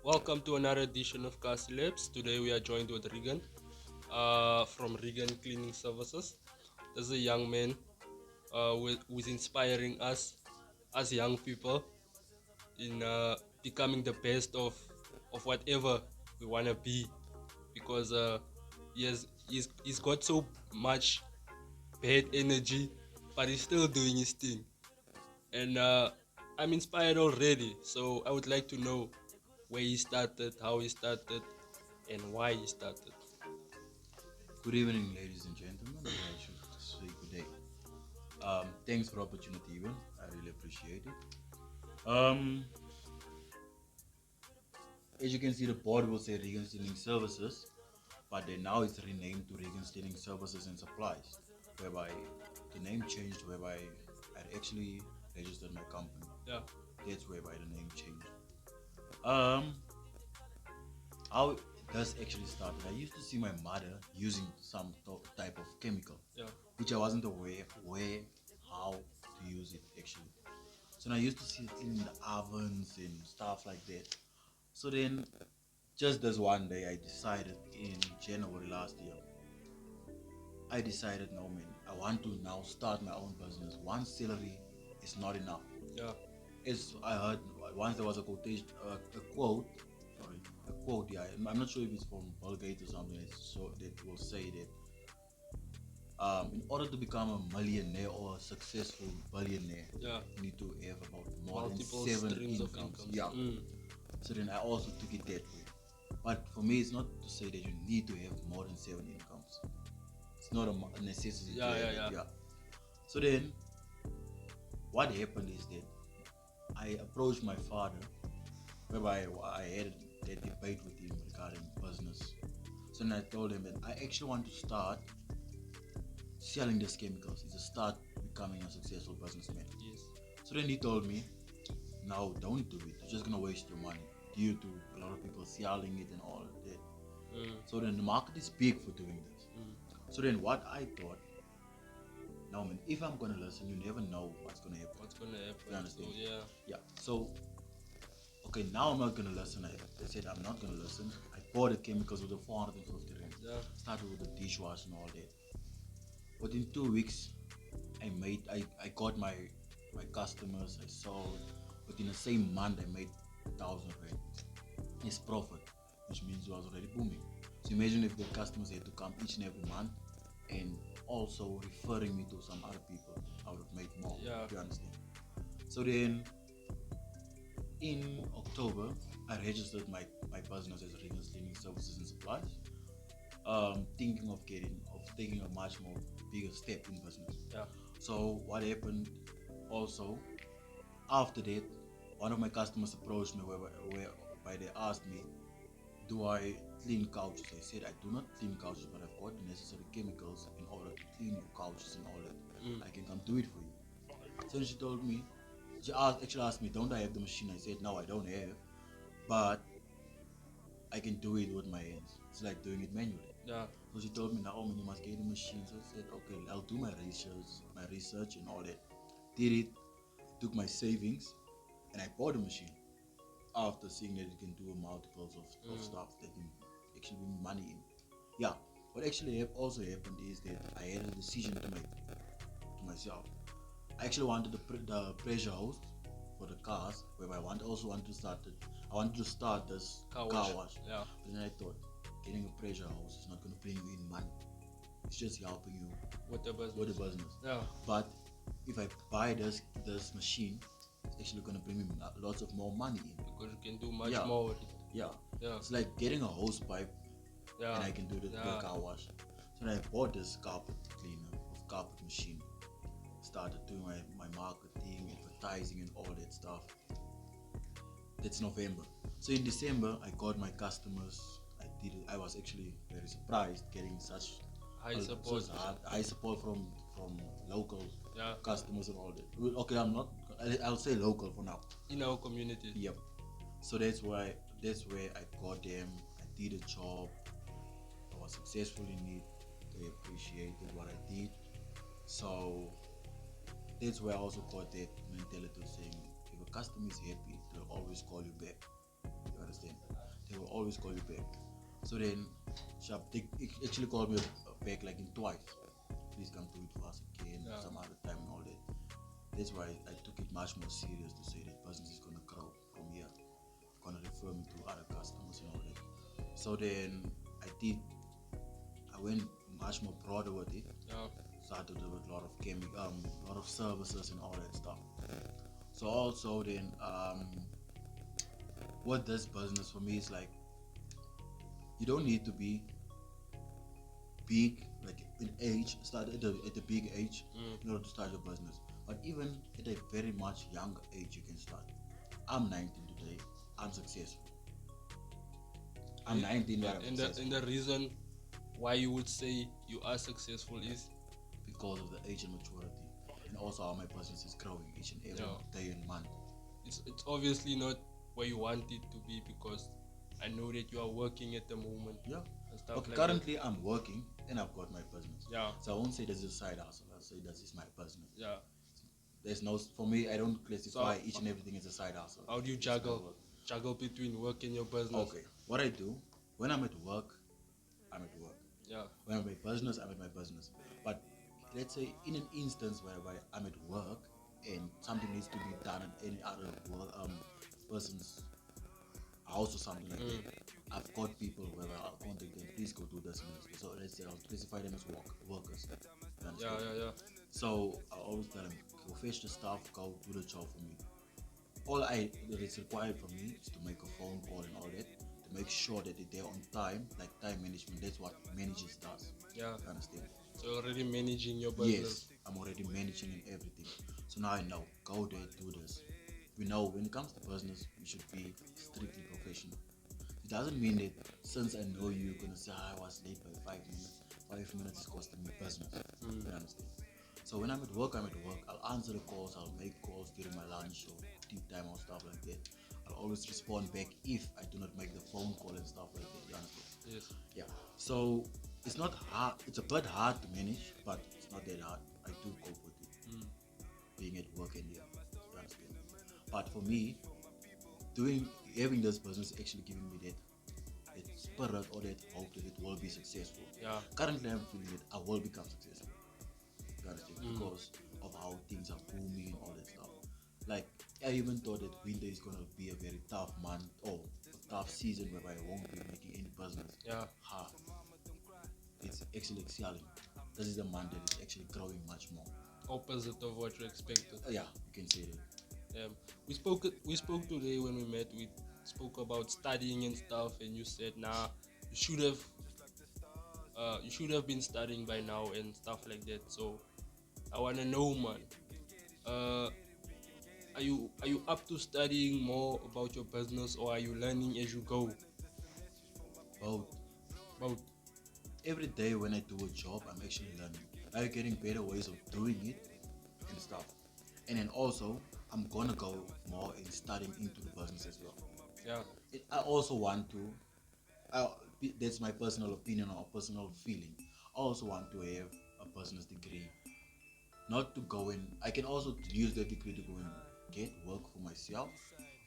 Welcome to another edition of KasiLEBS. Today we are joined with Regan from Regan Cleaning Services. This is a young man who's inspiring us as young people in becoming the best of whatever we want to be because he's got so much bad energy, but he's still doing his thing. And I'm inspired already, so I would like to know where he started, how he started, and why he started. Good evening, ladies and gentlemen, or I should say good day. Thanks for the opportunity, even. I really appreciate it. As you can see, the board will say Regan Stealing Services, but then now it's renamed to Regan Stealing Services and Supplies, whereby the name changed, whereby I actually registered my company. Yeah, That's whereby the name changed. Um, how does actually started? I used to see my mother using some type of chemical, yeah, which I wasn't aware where, how to use it actually. So I used to see it in the ovens and stuff like that. So then, just this one day, I decided in January last year, I decided, no man, I want to now start my own business. One salary is not enough. yeah, As I heard once there was a quotation, a quote, sorry, a quote. Yeah, I'm not sure if it's from Bill Gates or something. So that will say that in order to become a millionaire or a successful billionaire, yeah. you need to have about more than Multiple seven streams of incomes. incomes. Yeah. So then I also took it that way. But for me, it's not to say that you need to have more than seven incomes. It's not a necessity to Yeah, have yeah, it. yeah. Yeah. So then what happened is that I approached my father, whereby I had that debate with him regarding business. So then I told him that I actually want to start selling these chemicals. It's a start becoming a successful businessman. Yes. So then he told me, no, don't do it. You're just gonna waste your money due to a lot of people selling it and all of that. Mm, So then the market is big for doing this. So then what I thought, now man, if I'm gonna listen, you never know what's gonna happen. what's gonna You happen? So understand? yeah, Yeah. So okay, now I'm not gonna listen. I said I'm not gonna listen. I bought the chemicals with the 450 rand. yeah, Started with the dishwasher and all that. Within 2 weeks, I got my customers. I sold. Within the same month, I made 1,000 rand. It's profit, which means it was already booming. So imagine if the customers had to come each and every month and also referring me to some other people, I would have made more. yeah, You understand? So then in October, I registered my business as Regan Cleaning Services and Supplies. Thinking of taking a much more bigger step in business. yeah. So what happened also after that, one of my customers approached me whereby they asked me, do I clean couches? I said I do not clean couches, but I've got the necessary chemicals in order to clean your couches and all that. I can come do it for you. So she told me, actually asked me, don't I have the machine? I said no, I don't have, but I can do it with my hands. It's like doing it manually. Yeah, So she told me, now you must get the machine. So I said, okay, I'll do my research and all that. Did it, took my savings, and I bought the machine. After seeing that it can do multiples of stuff that can actually bring money in. Yeah, what actually also happened is that I had a decision to make to myself. I actually wanted the pressure hose for the cars, where also want to start it. I wanted to start this car car wash. wash. Yeah, But then I thought, getting a pressure hose is not going to bring you in money. It's just helping you with the business. with the business. Yeah, But if I buy this machine, it's actually going to bring me lots of more money in. because you can do much Yeah. more with it. Yeah, Yeah, it's like getting a hose pipe yeah, and I can do the yeah, car wash. So then I bought this carpet cleaner, carpet machine. Started doing my marketing, advertising, and all that stuff. That's November. So in December, I got my customers. I was actually very surprised getting such high support. such high support from local Yeah, customers and all that. Well, okay, I'm not. I'll say local for now. in our community. Yep. So that's where I got them. I did a job. I was successful in it. They appreciated what I did. So that's where I also got that mentality of saying if a customer is happy, they'll always call you back. You understand? They will always call you back. So then, they actually called me back like in twice. Please come do it for us again, some other time and all that. That's why I took it much more serious to say that business is gonna grow from here. Gonna refer me to other customers and all that. So then I went much more broader with it. Started with a lot of a lot of services and all that stuff. So also then what this business for me is like, you don't need to be big like in age, start at a big age in order to start your business. But even at a very much younger age you can start. I'm 19 today, I'm successful. I'm 19 where I'm successful. And the reason why you would say you are successful is because of the age and maturity, and also how my business is growing each and every day and month. It's obviously not where you want it to be, because I know that you are working at the moment. Yeah. And stuff Okay, like currently I'm working and I've got my business. Yeah. So I won't say this is a side hustle. I'll say this is my business. Yeah. There's no, for me, I don't classify each and everything as a side hustle. How do you juggle between work and your business? Okay, what I do when I'm at work, I'm at work. Yeah. When I'm at business, I'm at my business. But let's say in an instance whereby I'm at work and something needs to be done at any other person's house or something like that, I've got people where I'll contact them, please go do this and this. So let's say I'll classify them as workers. Yeah. So I always tell them, go fetch the stuff, go do the job for me. All that is required from me is to make a phone call and all that, to make sure that they're on time, like time management. That's what managers does. Yeah. You understand? So you're already managing your business. Yes, I'm already managing and everything. So now I know, go there, do this. We know when it comes to business, you should be strictly professional. It doesn't mean that since I know you, you're gonna say, I was late by 5 minutes. 5 minutes is costing me business. You understand? So when I'm at work, I'll answer the calls, I'll make calls during my lunch or tea time or stuff like that. I'll always respond back if I do not make the phone call and stuff like that. You understand? Yes. Yeah. So it's not hard. It's a bit hard to manage, but it's not that hard. I do cope with it. Being at work and yeah, you understand? But for me, having this business actually giving me that spirit or that hope that it will be successful. Yeah. Currently, I'm feeling that I will become successful. You understand? Because of how things are booming and all that stuff. Like, I even thought that winter is gonna be a very tough month or a tough season whereby I won't be making any business. Yeah. It's actually excelling. This is the month that it's actually growing much more. Opposite of what you expected. Yeah, you can say that. We spoke today when we met. We spoke about studying and stuff, and you said, "Nah, you should have been studying by now and stuff like that." So I wanna know, man. Are you up to studying more about your business, or are you learning as you go? Both. Every day when I do a job, I'm actually learning. I'm getting better ways of doing it and stuff. And then also, I'm gonna go more in studying into the business as well. Yeah. I also want to, that's my personal opinion or personal feeling. I also want to have a business degree. Not to go in, I can also use that degree to go and get work for myself,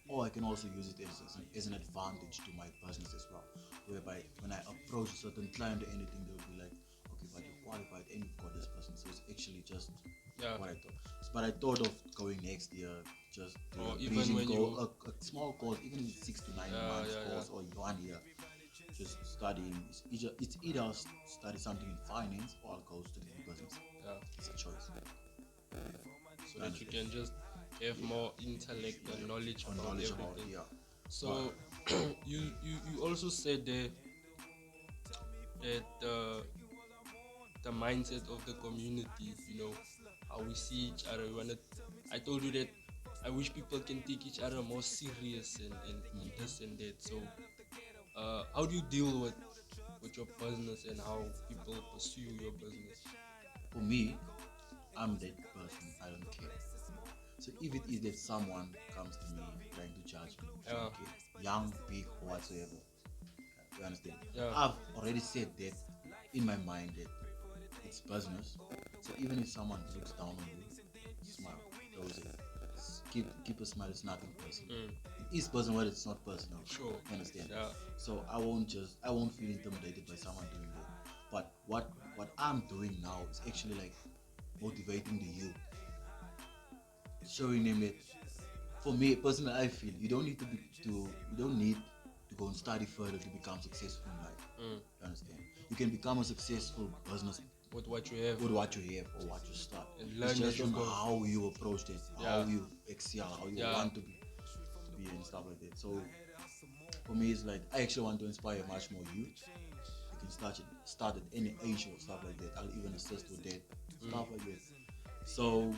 or I can also use it as an advantage to my business as well. Whereby when I approach a certain client or anything, they'll be like, okay, but you're qualified and you've got this person. So it's actually just what I thought. But I thought of going next year, just even when a small course, even if it's 6 to 9 months course or 1 year, just studying. It's either I'll study something in finance or I'll go study in business. Yeah. It's a choice. So that you can just have more intellect and knowledge about everything. So you also said that the mindset of the community, how we see each other. I told you that I wish people can take each other more serious and this and that. So how do you deal with your business and how people pursue your business? For me, I'm that person. I don't care. So if it is that someone comes to me trying to judge me, I don't care. Young, big, whatsoever. You understand? Yeah. I've already said that in my mind that it's business. So even if someone looks down on you, smile. Keep a smile. It's nothing personal. is personal, but it's not personal. Sure. You understand? Yeah. So I won't feel intimidated by someone doing that. But what I'm doing now is actually like motivating the youth, showing them that for me personally, I feel you don't need you don't need to go and study further to become successful in life. Mm. You understand? You can become a successful business With what you have. with what you have or what you start. And It's learn as just you on go. how you approach it, Yeah. how you excel, how you Yeah. want to be and stuff like that. So for me, it's like I actually want to inspire much more youth. You can start at any age or stuff like that. I'll even assist with that stuff like that. So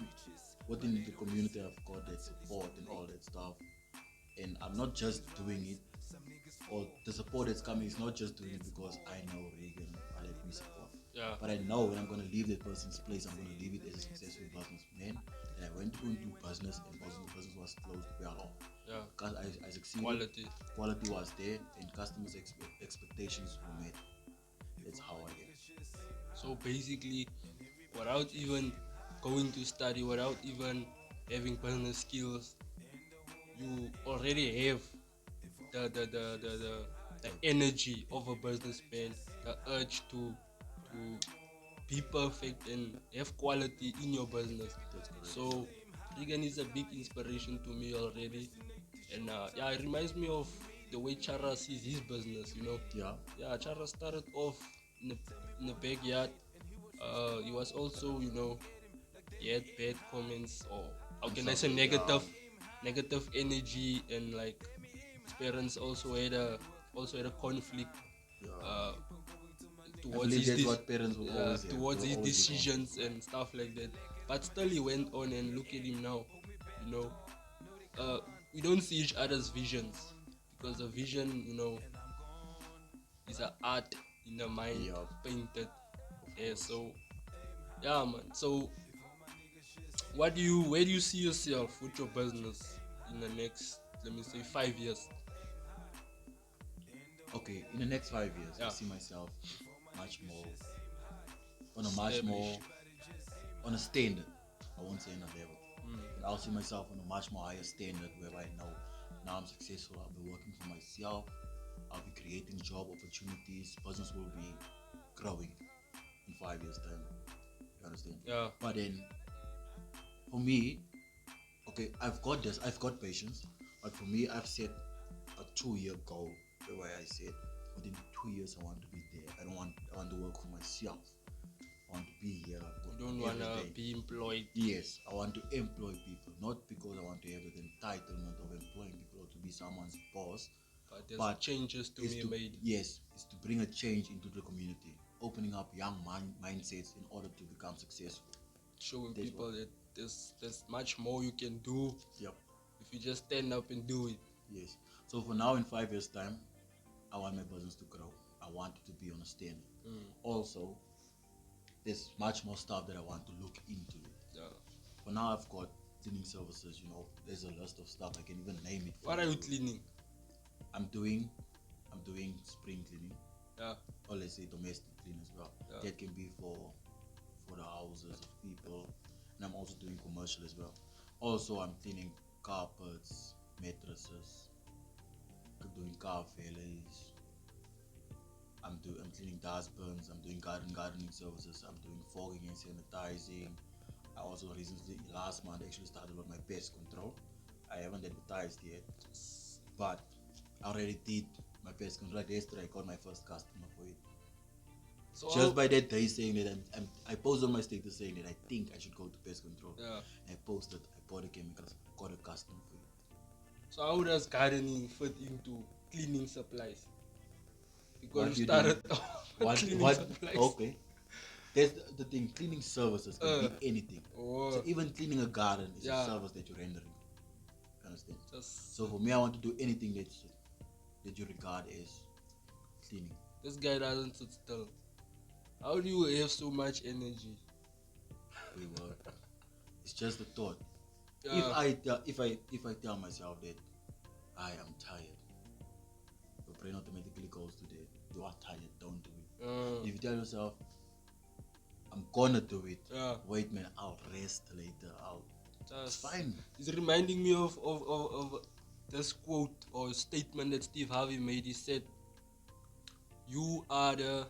within the community, I've got that support and all that stuff. And I'm not just doing it, or the support that's coming is not just doing it because I know Regan, I let me support. Yeah. But I know when I'm going to leave that person's place, I'm going to leave it as a successful businessman. And I went to go and do business, and business was closed well off. Yeah. Because I succeeded. Quality was there, and customers' expectations were met. That's how I am. So basically, without even going to study, without even having business skills, you already have the energy of a businessman, the urge to be perfect and have quality in your business. That's correct. So Regan is a big inspiration to me already, and yeah, it reminds me of the way Chara sees his business. Yeah. Chara started off in the backyard. He was also, he had bad comments, or how can I say, negative energy, and like his parents also had a conflict uh, I towards believe his that's what parents will always have. towards They his will always be decisions conflicted. and stuff like that. But still, he went on, and look at him now. You know, we don't see each other's visions, because a vision, is an art in the mind, Yeah. painted. Yeah. So yeah, man. So where do you see yourself with your business in the next, let me say, 5 years? Okay, in the next 5 years, I Yeah. see myself much more on a much more Established. on a standard. I won't say on a level, but I'll see myself on a much more higher standard where I know now I'm successful. I'll be working for myself. I'll be creating job opportunities. Business will be growing in 5 years' time. You understand? Yeah. But then, for me, okay, I've got this. I've got patience. But for me, I've set a 2-year goal. The way I said, within 2 years, I want to be there. I want to work for myself. I want to be here. You don't want to be employed. Yes, I want to employ people, not because I want to have the entitlement of employing people or to be someone's boss. But there's changes to be made. Yes, it's to bring a change into the community, opening up young mindsets in order to become successful. Showing people that there's much more you can do. Yep. If you just stand up and do it. Yes. So for now, in 5 years' time, I want my business to grow. I want it to be on a stand. Also, there's much more stuff that I want to look into it. Yeah. For now, I've got cleaning services. There's a list of stuff I can even name it. What are you cleaning? I'm doing spring cleaning. Yeah. Or let's say domestic cleaning as well. Yeah. That can be for the houses of people, and I'm also doing commercial as well. Also, I'm cleaning carpets, mattresses. I'm doing car values. I'm cleaning dustbins. I'm doing gardening services. I'm doing fogging and sanitizing. I also recently, last month, actually started with my pest control. I haven't advertised yet, but I already did my pest control. Like yesterday, I got my first customer for it. So just by that day saying that I posted on my status saying that I think I should go to pest control. Yeah. I posted, I bought the chemicals, I got a customer for it. So how does gardening fit into cleaning supplies? Because What you started cleaning supplies. Okay. That's the thing. Cleaning services can be anything. So even cleaning a garden is a service that you're rendering. Understand? So for me, I want to do anything that you regard as cleaning. This guy doesn't sit still. How do you have so much energy? It's just a thought. Yeah. If I tell myself that I am tired, your brain automatically goes to that. You are tired, don't do it. If you tell yourself, I'm gonna do it. Wait, man, I'll rest later. It's fine. It's reminding me of this quote or statement that Steve Harvey made. He said, "You are the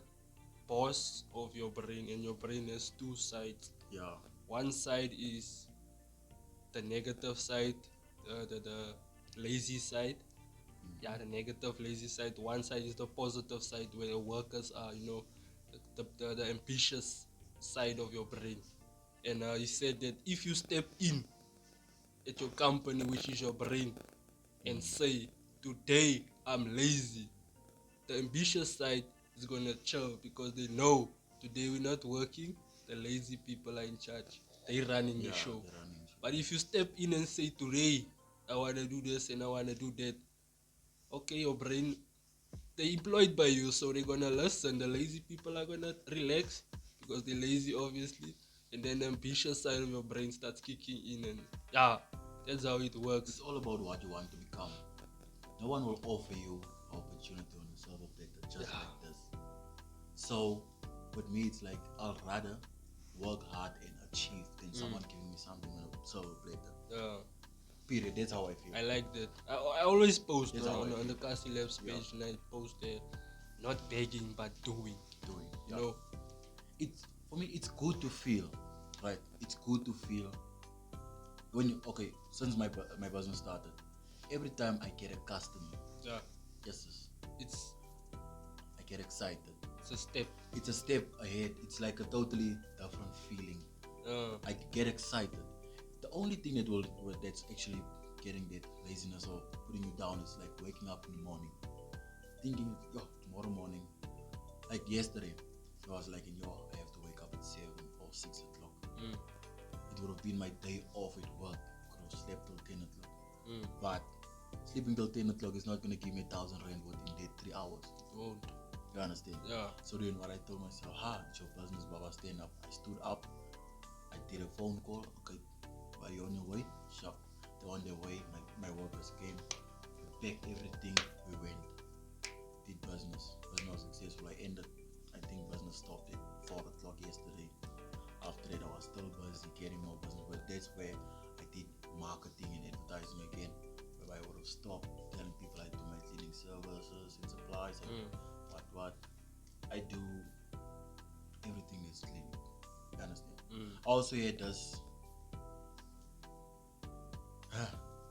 boss of your brain, and your brain has two sides. Yeah. One side is the negative side, the lazy side. Yeah, the negative lazy side. One side is the positive side where the workers are, the ambitious side of your brain." And he said that if you step in at your company, which is your brain, and say, "Today I'm lazy," the ambitious side is gonna chill because they know today we're not working. The lazy people are in charge. They running the Yeah, show. they're running. But if you step in and say, "Today I wanna do this and I wanna do that," okay, your brain, they employed by you, so they're gonna listen. The lazy people are gonna relax because they're lazy, obviously, and then the ambitious side of your brain starts kicking in, and yeah, that's how it works. It's all about what you want to become. No one will offer you opportunity on a silver platter just like this. So, with me, it's like I'll rather work hard and achieve than someone giving me something on a silver platter. Yeah. Period. That's how I feel. I like that. I always post That's how on, I on the feel. KasiLEBS Yeah. page, and I post there, not begging but doing. Doing. You Yeah. know, It's for me. It's good to feel, right? It's good to feel when you Since my business started, every time I get a customer, yeah, yes, it's I get excited. it's a step. It's a step ahead. It's like a totally different feeling. I get excited. The only thing that's actually getting that laziness or putting you down is like waking up in the morning, thinking, yo, tomorrow morning, like yesterday, I was like, I have to wake up at 7 or 6 o'clock. It would have been my day off at work. I could have slept till 10 o'clock. But sleeping till 10 o'clock is not gonna give me 1,000 rand within that 3 hours. It won't. You understand? Yeah. So then what I told myself, it's your business, Baba, stand up. I stood up, I did a phone call. Okay, are you on your way? Sure. They're on their way. My workers came, we packed everything, we went, did business. Business was successful. I think business stopped at 4 o'clock yesterday. After that, I was still busy getting more business, but that's where I did marketing and advertising again, where I would have stopped telling people I do my cleaning services and supplies and what I do everything is clean. You understand? Also, here does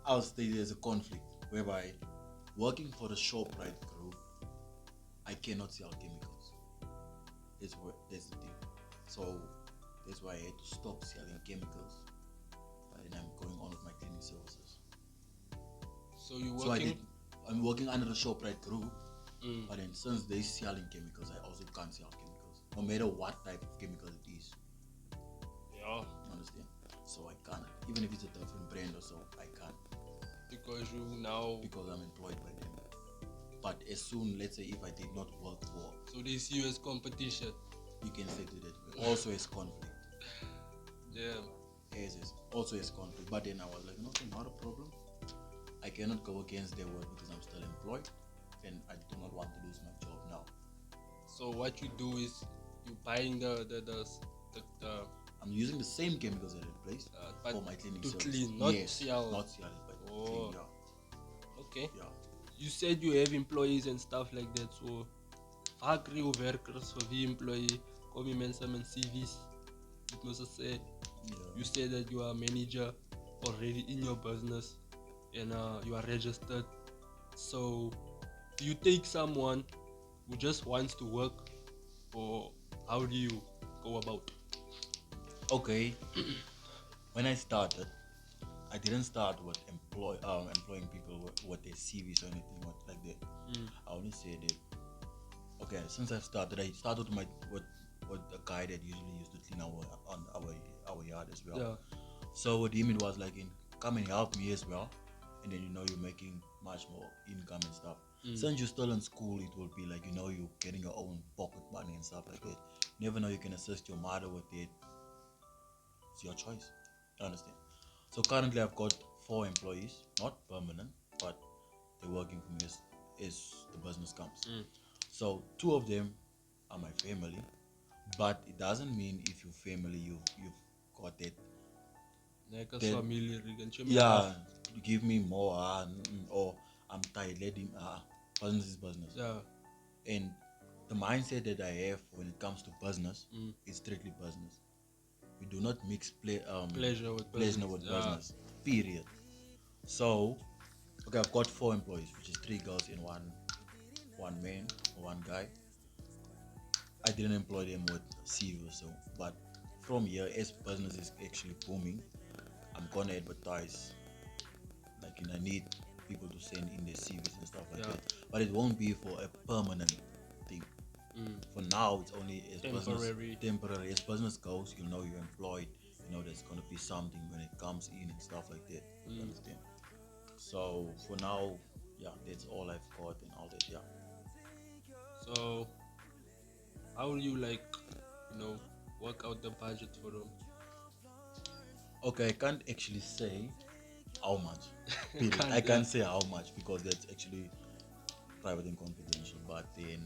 I'll say there's a conflict whereby working for the ShopRite group, I cannot sell chemicals. That's the thing. So that's why I had to stop selling chemicals, and I'm going on with my cleaning services. So you So working? I'm working under the ShopRite group, but then since they're selling chemicals, I also can't sell chemicals, no matter what type of chemical it is. Yeah. You understand? So I can't, even if it's a different brand or so, I can't Because you now. because I'm employed by them. But as soon, let's say, if I did not work for, So they see you as competition. you can say to that also as conflict. Yeah. As also as conflict. But then I was like, okay, not a problem. I cannot go against their word because I'm still employed, and I do not want to lose my job now. So what you do is you buying the I'm using the same chemicals that I replaced but for my cleaning to service. clean, not yes, sell. not sell it, but Oh. clean. Yeah, Okay. yeah. You said you have employees and stuff like that, so vaak je werkers of die employee kom je mensen met CV's. It must say you said that you are a manager already in your business and you are registered. So do you take someone who just wants to work, or how do you go about? Okay. When I started, I didn't start with employing people with their CVs or anything like that. I only said that. Okay, since I started with with a guy that usually used to clean our yard as well. Yeah. So with him, it was like, come and help me as well, and then you're making much more income and stuff. Since you're still in school, it will be like you're getting your own pocket money and stuff like that. Never know, you can assist your mother with it. It's your choice. You understand? So currently, I've got 4 employees, not permanent, but they're working for me as the business comes. So 2 of them are my family, but it doesn't mean if you're family, you've got that. Like a That- family, Regan. Yeah, you give me more, or I'm tired. Let him. Business is business. Yeah. And the mindset that I have when it comes to business is strictly business. We do not mix Pleasure with pleasure business. with Yeah. business. Period. So, okay, I've got 4 employees, which is 3 girls and one man or one guy. I didn't employ them with CV or so, but from here, as business is actually booming, I'm gonna advertise. Like, I need people to send in their CVs and stuff like Yeah. that. But it won't be for a permanent thing. For now, it's only as Temporary. temporary. As business goes, you know you're employed. You know there's gonna be something when it comes in and stuff like that. You understand? So for now, yeah, that's all I've got and all that. Yeah. So how will you work out the budget for them? Okay, I can't actually say how much. Can't, I can't say how much because that's actually private and confidential. But then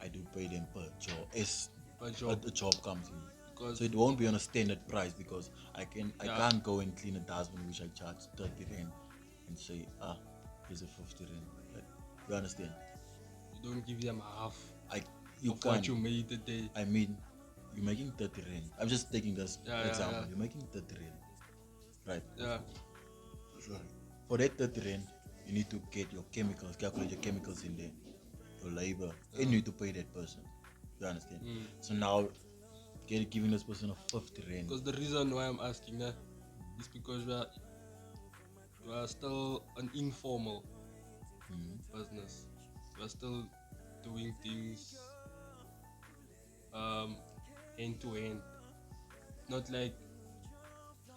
I do pay them per job as per job. the job comes in. Because So it won't be on a standard price because I Yeah. can't go and clean a dustbin which I charge 30 rand and say here's a 50 rand. Like, you understand? you don't give them half You of can't. what you made the day. I mean, you're making 30 rand. I'm just taking this Yeah, example. yeah. You're making 30 rand, right? Yeah. Sorry. For that 30 rand, you need to get your chemicals, calculate your chemicals in there, your labor, and you need to pay that person. You understand? So now, giving this person a 50 rand. Because the reason why I'm asking that is because we are still an informal business. We are still doing things hand to hand. Not like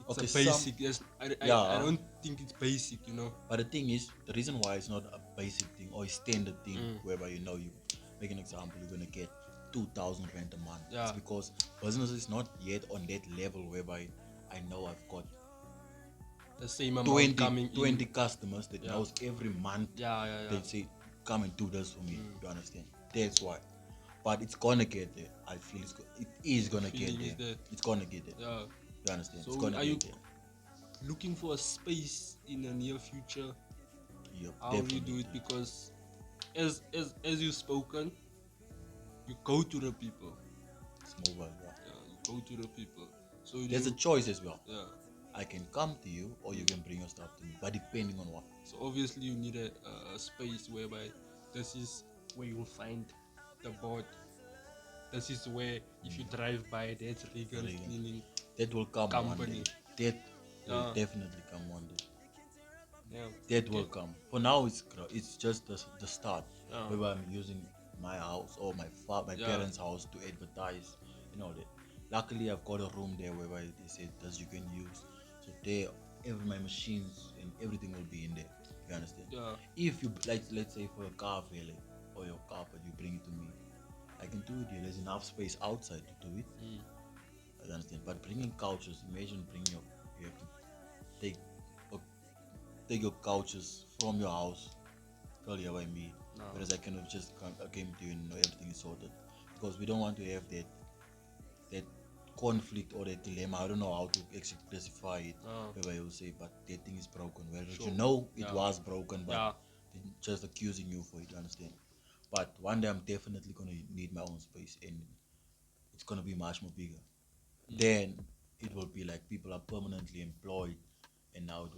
it's Okay, a basic. Yes, I Yeah. don't think it's basic, But the thing is, the reason why it's not a basic thing or a standard thing, whereby you make an example, you're gonna get 2,000 rand a month. Yeah. It's because business is not yet on that level whereby I know I've got The same amount 20, coming 20 in. customers that knows every month Yeah. they say, come and do this for me. You understand? That's why. But it's gonna get there. I feel it is gonna get Feeling there. is there. It's gonna get there. Yeah. You understand? So It's gonna are get you there. looking for a space in the near future? Yep, How will you do it? Because as you've spoken, you go to the people. It's mobile, yeah. You go to the people. So There's a choice as well. Yeah. I can come to you or you can bring your stuff to me, but depending on what. So obviously you need a space whereby this is where you'll find the board. This is where if you drive by, that's Regan cleaning That will come company. one day. That will definitely come one day. Yeah. That will come. For now, it's just the start. Yeah. Where I'm using my house or my parents' house to advertise, that. Luckily, I've got a room there where they said that you can use. So there, my machines and everything will be in there. You understand? Yeah. If you like, let's say for a car valet or your carpet, you bring it to me. I can do it here. There's enough space outside to do it. I understand. But bringing couches, imagine you have to take take your couches from your house. Tell you what I mean. No. Whereas I kind of just came to you and everything is sorted. Because we don't want to have that conflict or that dilemma. I don't know how to actually classify it. Whereby you will say, but that thing is broken. Whereas it was broken, but they're just accusing you for it, you understand? But one day I'm definitely gonna need my own space and it's gonna be much more bigger. Then it will be like people are permanently employed and now it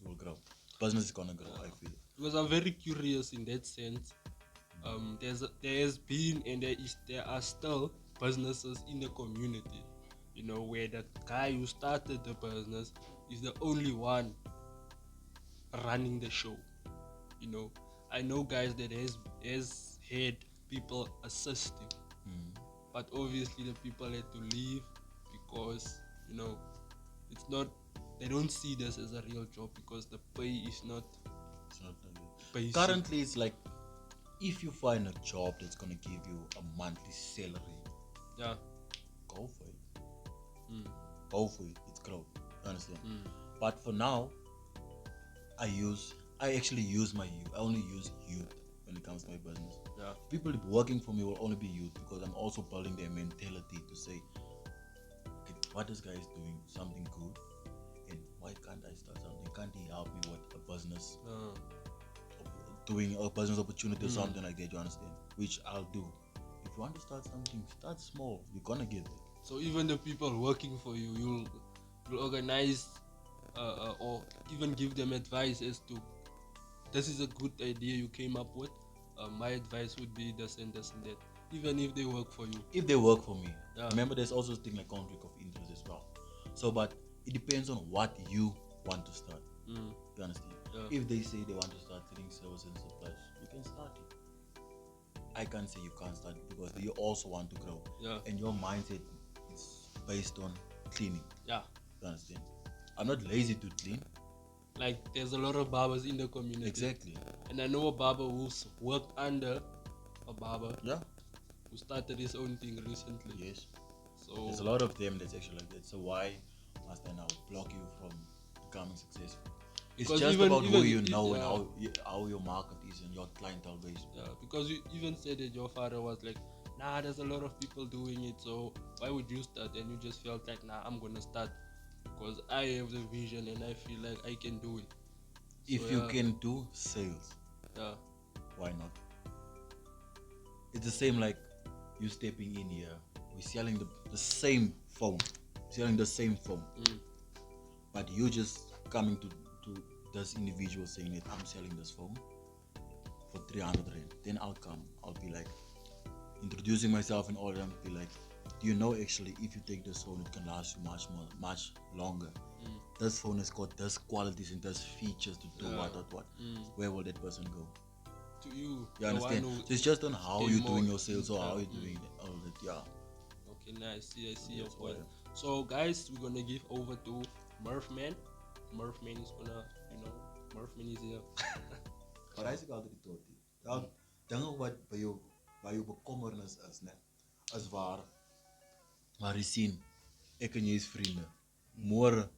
will grow. Business is gonna grow, I feel. Because I'm very curious in that sense. There has been and there are still businesses in the community, where the guy who started the business is the only one running the show. I know guys that has had people assisting, but obviously the people had to leave because it's not. They don't see this as a real job because the pay is not. It's not basic. Currently, it's like if you find a job that's gonna give you a monthly salary, go for it. Go for it. It's growth. You understand? But for now, I actually use my youth. I only use youth when it comes to my business. Yeah. People working for me will only be youth because I'm also building their mentality to say, okay, what this guy is doing something good, and why can't I start help me with a business, Uh, doing a business opportunity or something like that, you understand? Which I'll do. If you want to start something, start small. You're gonna get there. so even the people working for you, you'll organize or even give them advice as to this is a good idea you came up with. My advice would be this and this and that. Even if they work for you. If they work for me, Yeah. remember there's also a thing like conflict of interest as well. So, but it depends on what you want to start. Mm. You understand? Yeah. If they say they want to start selling services and supplies, you can start it. I can't say you can't start it because you also want to grow. Yeah. And your mindset is based on cleaning. Yeah. You understand? I'm not lazy to clean. Like there's a lot of barbers in the community. Exactly. And I know a barber who's worked under a barber Yeah. who started his own thing recently. Yes. So There's a lot of them that's actually like that. So why must I now block you from becoming successful? It's Because just even- about who even you if- know yeah. and how your market is and your clientele base. yeah, because you even said that your father was like, nah, there's a lot of people doing it, so why would you start? And you just felt like, nah, I'm gonna start because I have the vision and I feel like I can do it. If So, you yeah, can do sales, yeah, why not? It's the same like you stepping in here. We're selling the same phone. Selling the same phone. Mm. But you just coming to this individual saying that I'm selling this phone for 300 rand. Then I'll come. I'll be like introducing myself and all that. Be like, do you know actually if you take this phone it can last you much longer. This phone has got this qualities and this features to do what. Where will that person go? To you, You understand? the one So it's just on how gain you're more doing your sales or how income. you're doing all that. Yeah. Okay, nice. I see your That's point. why. So, guys, we're gonna give over to Murphman. Murphman is gonna, Murphman is here. Maar hij is ook altijd tot die. Ja, dingen wat bij jou bekommernis is, ne? Is waar je zien, ik en jij is vrienden. Morgen,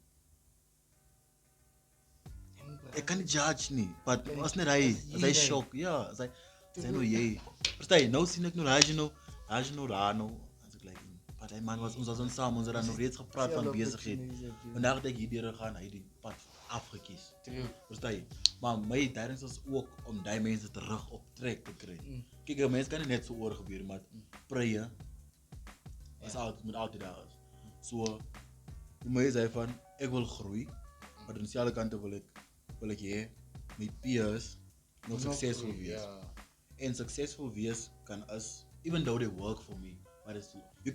ik kan niet judge niet, maar als niet hij, als hij shock, ja, als hij nou jij. Verstaan je, nou zie ik nou Rajno Rano. Als ik like, maar hij man was ons als samen, ons hadden nog reeds gepraat van bezigheid. Vandaag dat ik hier gaan, hij die pad afgekies. Verstaan je? Maar mij tijdens is ook om die mensen terug op trek te krijgen. Kijk, de mensen kan net zo oor gebeuren, maar prayen is altijd, moet altijd daar is. Zo, voor mij zei van, ik wil groeien, maar aan dezelfde kant wil ik jij, mijn peers, nog succesvol wees. En succesvol wees kan us, even though they work for me, but it's, you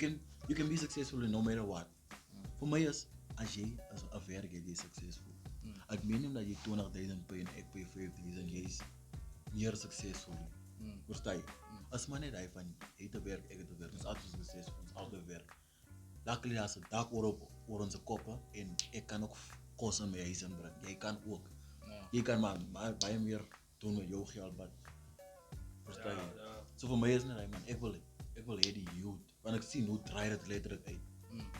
can be successful in no matter what. Voor mij is, als jij als een werk hebt, je succesvol. Ik meen niet dat je 20.000 pay en ik pay 50.000, jij is meer succesvol. Verstaan je? Als man niet van, hij te werk, ik te werk, ons altijd succesvol, ons altijd werk. Luckily als het dak voor onze koppen en ik kan ook kosten met huis en brengen. Jij kan ook. Je kan maar bij meer doen met jouw geld, maar verstaan je? Zo voor mij is het niet, man, ik wil die youth. Want ik zie hoe draait het letterlijk uit.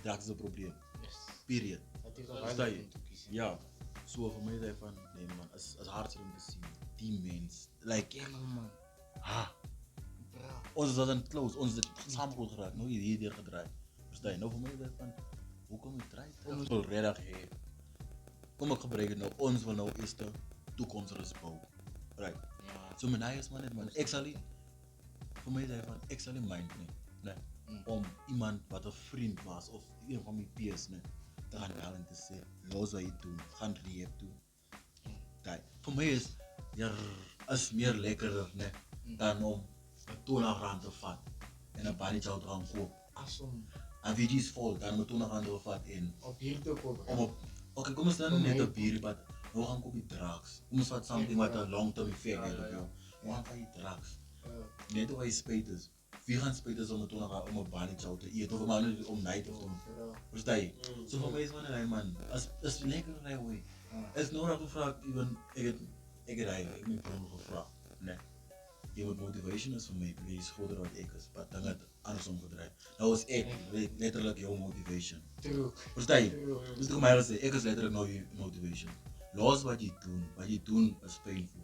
Dat is het probleem. Period. Verstaan je? Ja. Zo voor mij is hij van, nee man, het is hard om te zien. Die mens, like, ons is dat een close, ons is samen goed geraakt, nou hier gedraaid. Verstaan je? Nou voor mij is hij van, hoe kom ik draait? Ik wil reddag heen. Kom ik gebruiken nou, ons wil nou eerst de toekomst bouwen. Right. Zo mijn eigen is man, man. Voor mij is hij van, ik zal in mind nee. Om iemand wat een vriend was of een van mijn peers te gaan halen en te zeggen, los wat je doet, gaan rehab doen. Voor mij is meer lekkerder dan om een toonag aan te vatten en een pannetje te gaan kopen. En wie die is vol, dan een toonag aan te vatten en op hier te kopen. Oké, kom eens dan net op hier, maar we gaan kopen drugs. Kom eens wat something wat een long term effect heeft op jou. We gaan van je drugs. Net hoe je spijters. Wie gaan spijters om een pannetje te eten of om night te doen? Verstaan je? Zo voor mij is man, man, is lekker rijden. Het is nodig gevraagd, ik rij, ik ben gewoon gevraagd. Nee. Je moet motivation is voor mij, je is groter dan ik is, maar dan gaat het andersom gedraaid. Nou is ik letterlijk jouw motivation. Verstaan je? Dus voor mij is ik is letterlijk nou je motivation. Los wat je doet is painful.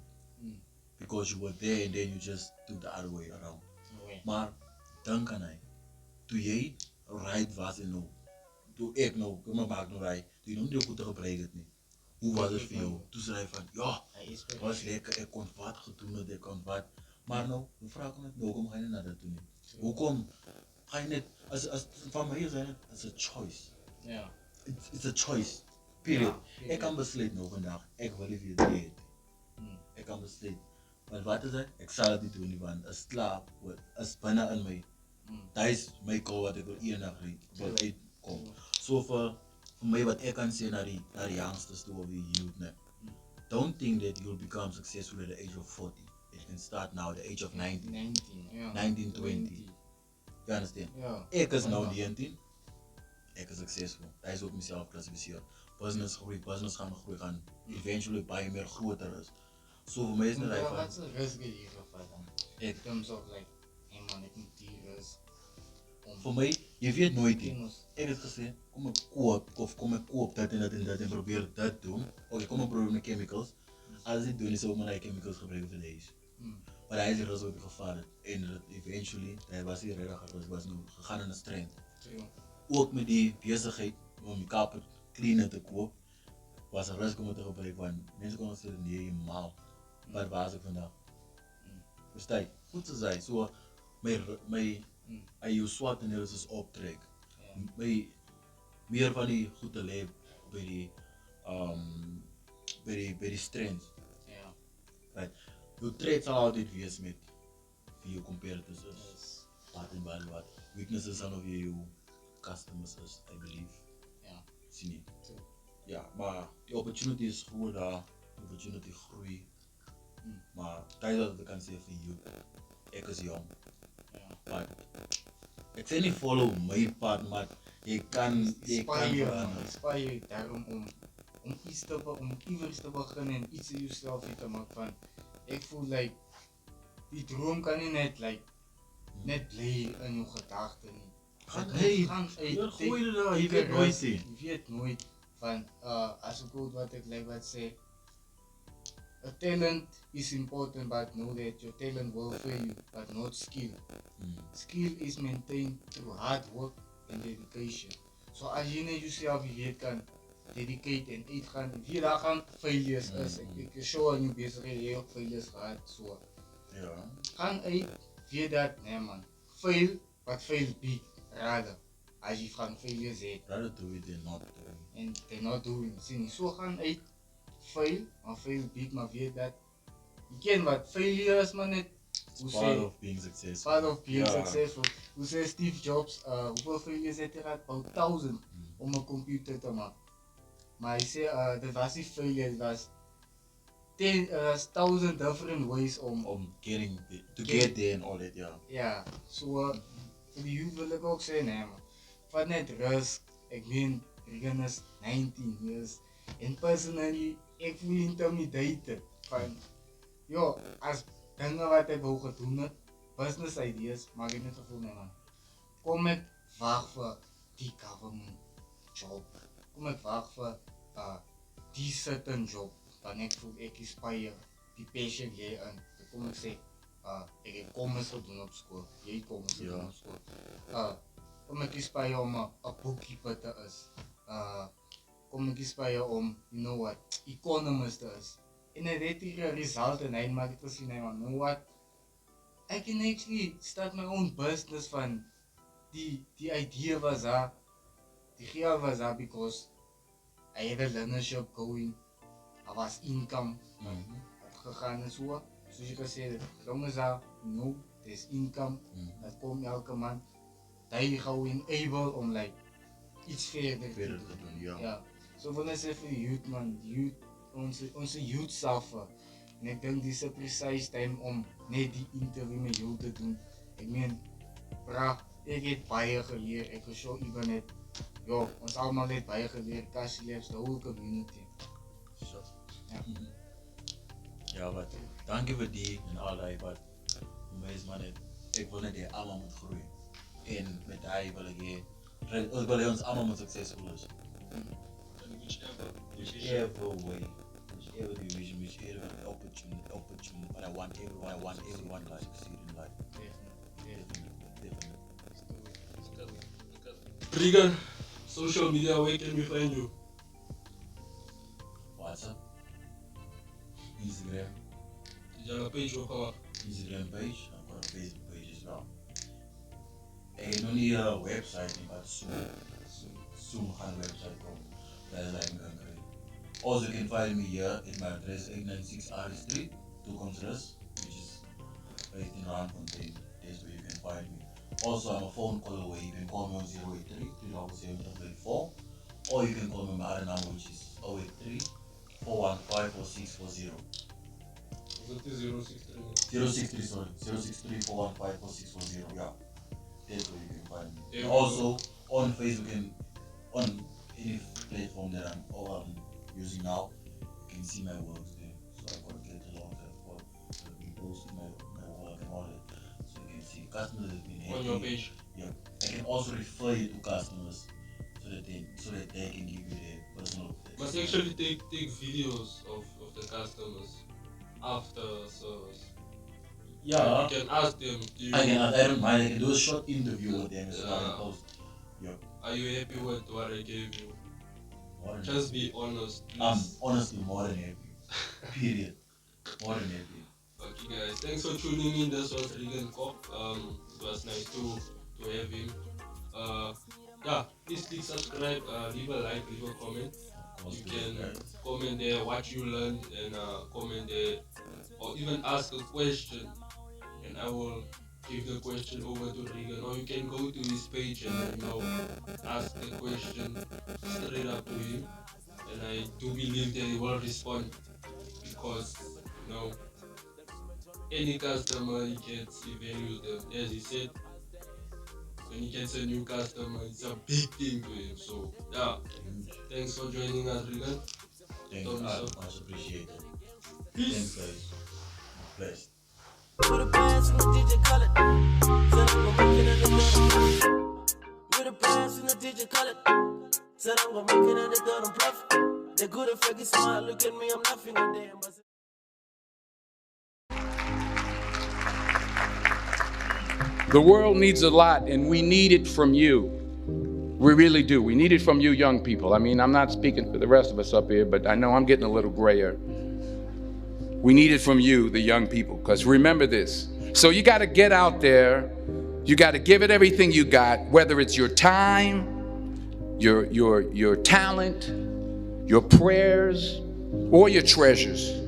Because you were there and then you just took the other way around. Maar dan kan hij. Toen jij right was en nou, toen ik nou, kom maar maak nou rij, toen je nog niet goed te gebruiken het niet. hoe was het voor jou? Toen zei hij van, ja, Hij is het was lekker, ik kon wat gedoen, ik kon wat. Maar nou, we vragen het, nou, kom ga je naar dat doen? Hoe kom? Ga je net, als van mij zijn het, it's a choice. Ja. It's a choice. Period. Ik kan besluiten nou vandaag, ik wil even dit. Ik kan besluiten. Maar wat is het? Ik zal het niet doen, want als slaap, als bijna aan mij. Dat is mijn call wat ik wil hier naar uitkomen. Zo voor mij wat ik kan zeggen naar die youngsters toe of die youth. Nee. Don't think that you'll become successful at the age of 40. It can start now at the age of 19. 19, 20. You understand? Ja. Ik is nou 19. Ik is succesvol. Dat is ook mezelf klassificeerd. Business gaan groeien. Eventually bij meer groter is. Zo voor mij is het Maar like wat is de risk die je gevat dan? In terms of like, hey man, ik moet die risk. Voor mij, je weet nooit in. Ik heb gezegd, kom ik koop dat en dat en dat en probeer dat te doen. Oké, kom ik proberen met chemicals. Als ik doe, is ook maar chemicals gebruiken voor deze. Maar hij is er dus ook gevallen. En eventually, hij was hier redder, was nu gegaan naar de strand. Ook met die bezigheid om je kaper cleaner te kopen, was er rust om te gebruiken. Want mensen konden zeggen, nee, helemaal. Waar was ik vandaag? Versta je? Goed te zijn. Zo, als je zwart en is optrek. Meer van die goede leven bij die strength. Right. Je trade zal altijd wees met wie je compared to us. Wat en wat. Weaknesses zijn of je customers is, I believe. Ja. Zie niet. Ja, maar die opportunity is goed daar. De opportunity groeit. Maar tijd dat ik kan zeggen voor jou. Ik is jong. Maar ik zeg niet follow mijn pad, maar je kan veranderen. Inspire daarom om iets te beginnen en iets in jezelf te maken van. Ik voel like die droom kan je net blij in je gedachten. Gaan gooi je daar, je weet nooit zien. Je weet nooit van als ik goed wat ik like wat zeg. A talent is important, but know that your talent will fail you, but not skill. Skill is maintained through hard work and dedication. So als je jezelf weet kan dedicate en uitgaan, en je daar gaan failures is, ik show aan je bezig, je hebt ook failures gehad, zo. Ja. Gaan uit, weet dat, nee man, fail, but fail big, rather. Als je van failures hebt. Rather do it than not do it. En they're not doing it. Zie zo gaan uit, fail, maar fail big, maar weet dat. Je kent wat, failures maar net. Part of being successful. Part of being successful. Hoe zei Steve Jobs, hoeveel failures heeft hij gehad? About 1000 om een computer te maken. Maar hij zei, dat was niet failure, het was 1000 different ways om get there and all that, ja. Ja, zo voor de youth wil ik ook zeggen, nee man. Van net rust, ik ben Regan is 19 years. En personally, ik voel intimidated van, joh, als dingen wat ik wil gedaan heb, business ideas, maar ik heb het gevoel, nee man. Kom ik wacht voor die government job. Kom ik wacht voor die certain job. Dan ik voel ik inspire die patient jij en dan kom ik zeggen, ik heb commerce doen op school. Jij commerce doen op school. Kom ik inspire om een bookkeeper te is. Kom ik inspire om, you know what, economist te is. En hij deed hier result en hij maakt het gezien, hij man, know what, I can actually start my own business van die idea was daar, die geld was daar because I had a learnership going, er was income, het gegaan en zo, zoals je gezegd hebt, jongens daar, no, er is income, dat komt elke maand, dat je gewoon enable om like iets verder te doen, ja. Zo van is even de youth man, onze youth suffer. En ik denk dit is de precise time om net die interview met jou te doen. Ik meen, bra, ik heb baie geleerd, ik heb zo even net, joh, ons allemaal net baie geleerd, KasiLEBS, de whole community. Ja. Ja, wat, dank je voor die en al die, wat, voor mij is maar net, ik wil net die allemaal moet groeien. En met die wil je ons allemaal moet succesvol is. Whichever way, whichever division, whichever opportunity, but I want everyone to succeed in life. Definitely. Regan, social media, where can we find you? WhatsApp. Instagram. Did you have a page or Instagram page. I've got a Facebook page as well. And only a website, but soon website from that's like also you can find me here at my address 896 R Street, 2 Contreras, which is right in Randfontein. That's where you can find me. Also I'm a phone call away. You can call me on 083 377 or you can call me on my other number which is 083 415 4640. was it 063? 063, sorry. 063 415 4640, yeah. That's where you can find me. Yeah, and also on Facebook and on any platform that I'm using now, you can see my works there. So I've got to get along that for been posting my work and all that. So you can see customers have been happy. On your page? Yeah. I can also refer you to customers so that they can give you their personal. Must actually take videos of the customers after service. Yeah. You can ask them. I don't mind. I can do a short interview with them as well and post. Yep. Are you happy with what I gave you? Just be honest, please. I'm honestly more than happy. Period. More than happy. Okay guys, thanks for tuning in. This was Regan Cop. It was nice to have him. Yeah, please click subscribe, leave a like, leave a comment. You can comment there what you learned and comment there or even ask a question and I will give the question over to Regan, or you can go to his page and ask the question straight up to him, and I do believe that he will respond because any customer he gets, he values them. As he said, when he gets a new customer, it's a big thing to him. So yeah, thanks for joining us, Regan. Thanks, I much appreciate it. Peace. Thanks guys. Blessed. With a pass and the DJ call it. Said I'm gonna make it in the done. With a pass and the DJ call it. Said I'm gonna make it in the done. I'm bluffing. They good and fake smile. Look at me, I'm laughing at them. The world needs a lot, and we need it from you. We really do. We need it from you young people. I mean, I'm not speaking for the rest of us up here, but I know I'm getting a little grayer. We need it from you, the young people, because remember this. So you got to get out there. You got to give it everything you got, whether it's your time, your talent, your prayers, or your treasures.